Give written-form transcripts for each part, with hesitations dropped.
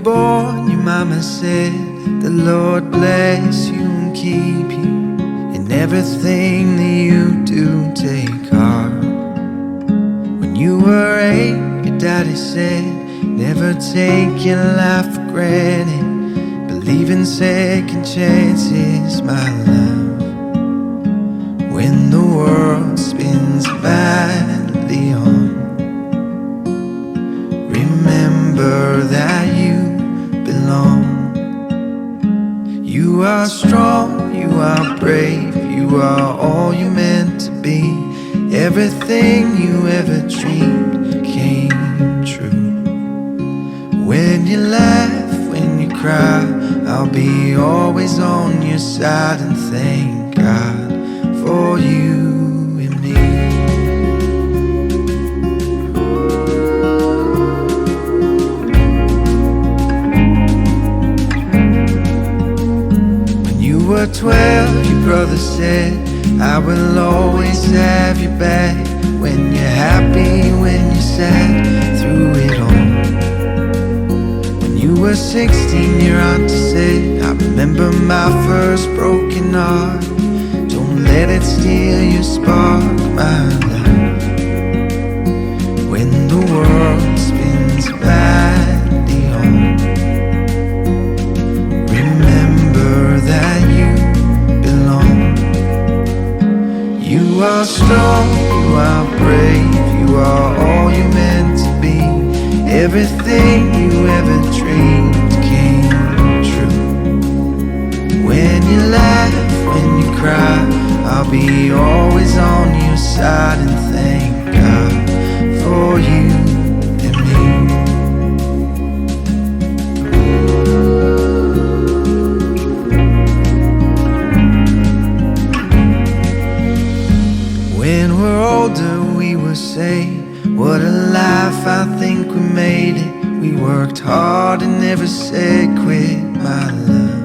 born, your mama said, the Lord bless you and keep you. In everything that you do, take heart. When you were 8, your daddy said, never take your life for granted. Believe in second chances, my love. When the world spins madly on, remember that you belong. You are strong, you are brave, you are all you meant to be. Everything you ever dreamed came true. When you laugh, when you cry, I'll be always on your side, and thank God for you and me. When you were 12, your brother said, I will always have your back. When you're happy, when you're sad, through it all. When you were 16, your auntie said, I remember my first broken heart. Don't let it steal your spark, my love. When the world spins madly on, remember that you belong. You are strong, you are brave, you are all you meant to be. Everything you ever dreamed came true. When you laugh, when you cry, I'll be always on your side, and thank God for you and me. When we're older, we will say, what a life, I think we made it. We worked hard and never said quit, my love.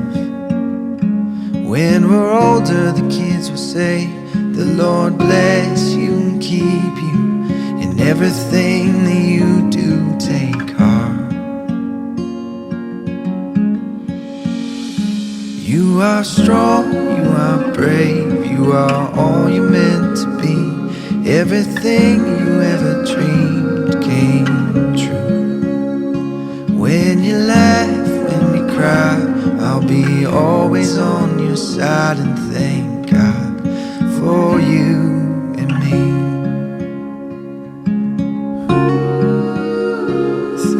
When we're older, the kids will say, the Lord bless you and keep you. In everything that you do, take heart. You are strong, you are brave, you are all you meant to be. Everything you ever dreamed came true. When you laugh, when you cry, I'll be always on your side, and thank God for you and me.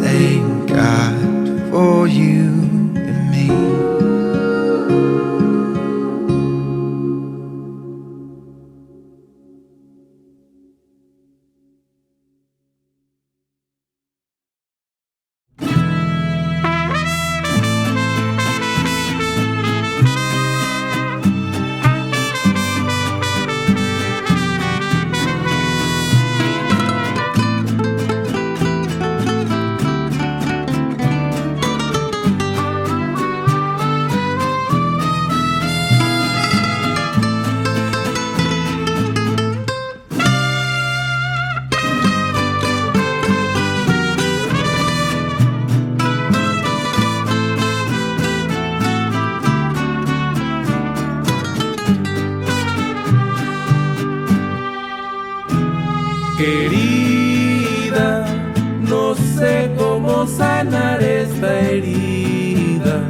Thank God for you and me. Querida, no sé cómo sanar esta herida.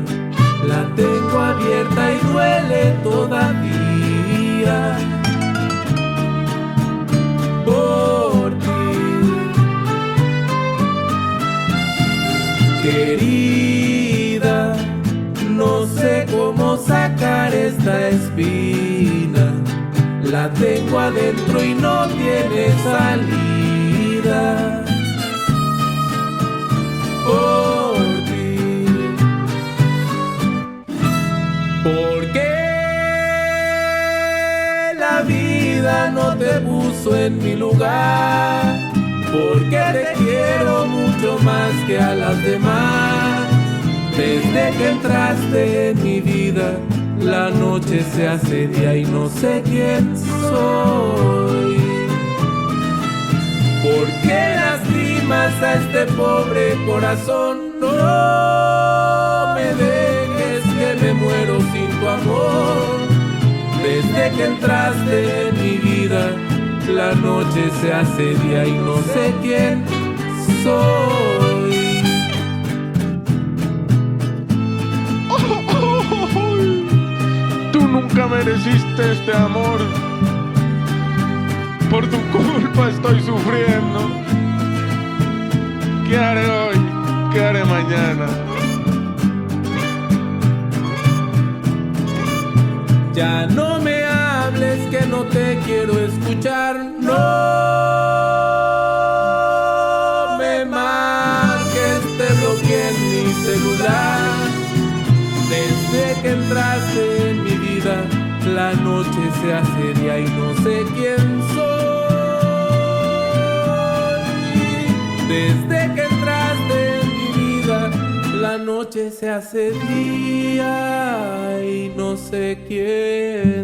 La tengo abierta y duele todavía. Por ti, querida, no sé cómo sacar esta espina. La tengo adentro y no tiene salida. Por ti. ¿Por qué la vida no te puso en mi lugar? Porque te quiero mucho más que a las demás. Desde que entraste en mi vida, la noche se hace día y no sé quién soy. ¿Por qué lastimas a este pobre corazón? No. Desde que entraste en mi vida, la noche se hace día y no sé quién soy. Tú nunca mereciste este amor. Por tu culpa estoy sufriendo. ¿Qué haré hoy? ¿Qué haré mañana? Ya no me hables que no te quiero escuchar. No me marques, te bloqueé en mi celular. Desde que entraste en mi vida, la noche se hace día y no sé quién soy. Desde que entraste en mi vida, la noche se hace día y no sé quién